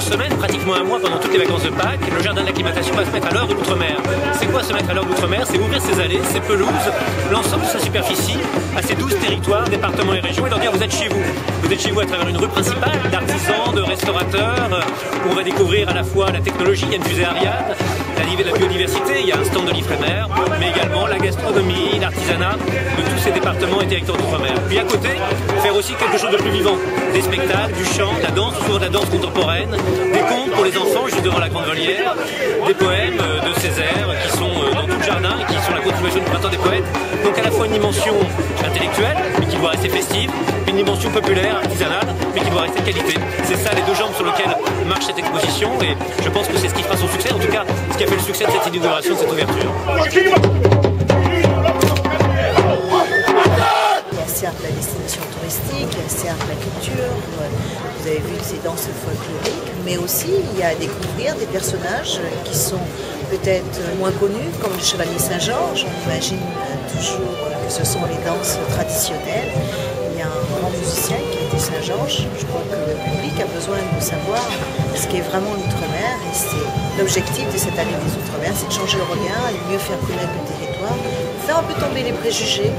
semaine, pratiquement un mois pendant toutes les vacances de Pâques, le jardin d'acclimatation va se mettre à l'heure de l'outre-mer. C'est quoi se mettre à l'heure de l'outre-mer? C'est ouvrir ses allées, ses pelouses, l'ensemble de sa superficie à ces 12 territoires, départements et régions et leur dire vous êtes chez vous. Vous êtes chez vous à travers une rue principale d'artisans, de restaurateurs, où on va découvrir à la fois la technologie, il y a une fusée Ariane, la biodiversité, il y a un stand de l'Ifremer, mais également la gastronomie, l'artisanat de tous ces départements et territoires d'outre-mer. Puis à côté, faire aussi quelque chose de plus vivant, des spectacles, du chant, de la danse, souvent de la danse contemporaine, des contes pour les enfants juste devant la grande volière, des poèmes de Césaire qui sont dans tout le jardin et qui sont la continuation du printemps des poètes. Donc à la fois une dimension intellectuelle, mais qui doit rester festive, une dimension populaire, artisanale, mais qui doit rester de qualité. C'est ça les deux jambes sur lesquelles marche cette exposition et je pense que c'est ce qui fera son succès, en tout cas ce qui a fait le succès de cette inauguration, de cette ouverture. Certes la destination touristique, certes la culture, vous avez vu ces danses folkloriques, mais aussi il y a à découvrir des personnages qui sont peut-être moins connus, comme le Chevalier Saint-Georges. On imagine toujours que ce sont les danses traditionnelles. Il y a un grand musicien qui était Saint-Georges. Je crois que le public a besoin de savoir ce qu'est vraiment l'outre-mer et c'est l'objectif de cette année des outre-mer, c'est de changer le regard, de mieux faire connaître le territoire, faire un peu tomber les préjugés.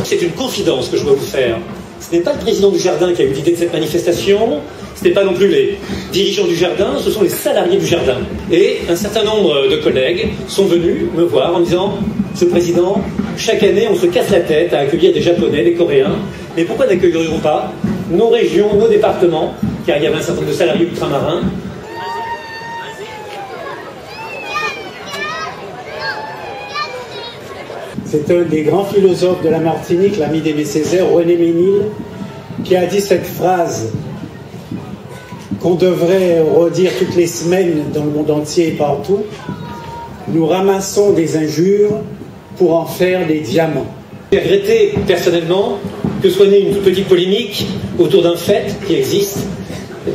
C'est une confidence que je dois vous faire. Ce n'est pas le président du jardin qui a eu l'idée de cette manifestation, ce n'est pas non plus les dirigeants du jardin, ce sont les salariés du jardin. Et un certain nombre de collègues sont venus me voir en me disant « Monsieur le Président, chaque année on se casse la tête à accueillir des Japonais, des Coréens, mais pourquoi n'accueillerions pas nos régions, nos départements ?» Car il y avait un certain nombre de salariés ultramarins. C'est un des grands philosophes de la Martinique, l'ami d'Aimé Césaire, René Ménil, qui a dit cette phrase qu'on devrait redire toutes les semaines dans le monde entier et partout. Nous ramassons des injures pour en faire des diamants. J'ai regretté personnellement que soit née une toute petite polémique autour d'un fait qui existe.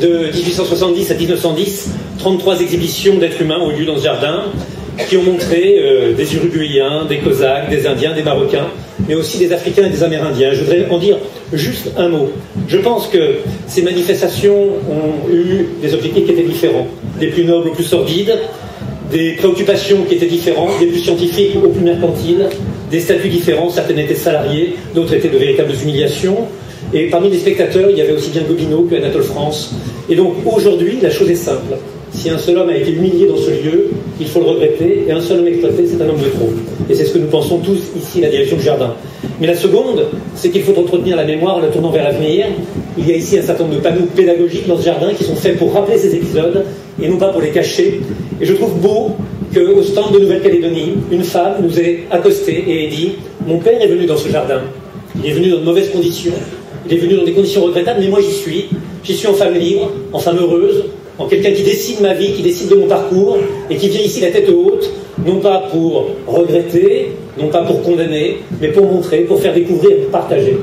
De 1870 à 1910, 33 exhibitions d'êtres humains ont eu lieu dans ce jardin, qui ont montré des Uruguayens, des Cosaques, des Indiens, des Marocains, mais aussi des Africains et des Amérindiens. Je voudrais en dire juste un mot. Je pense que ces manifestations ont eu des objectifs qui étaient différents, des plus nobles aux plus sordides, des préoccupations qui étaient différentes, des plus scientifiques aux plus mercantiles, des statuts différents, certains étaient salariés, d'autres étaient de véritables humiliations. Et parmi les spectateurs, il y avait aussi bien Gobineau que Anatole France. Et donc aujourd'hui, la chose est simple. Si un seul homme a été humilié dans ce lieu, il faut le regretter, et un seul homme exploité, c'est un homme de trop. Et c'est ce que nous pensons tous ici, la direction du jardin. Mais la seconde, c'est qu'il faut entretenir la mémoire en la tournant vers l'avenir. Il y a ici un certain nombre de panneaux pédagogiques dans ce jardin qui sont faits pour rappeler ces épisodes, et non pas pour les cacher. Et je trouve beau qu'au stand de Nouvelle-Calédonie, une femme nous ait accosté et ait dit « Mon père est venu dans ce jardin. Il est venu dans de mauvaises conditions. Il est venu dans des conditions regrettables, mais moi j'y suis. J'y suis en femme libre, en femme heureuse, en quelqu'un qui décide ma vie, qui décide de mon parcours, et qui vient ici la tête haute, non pas pour regretter, non pas pour condamner, mais pour montrer, pour faire découvrir, pour partager. »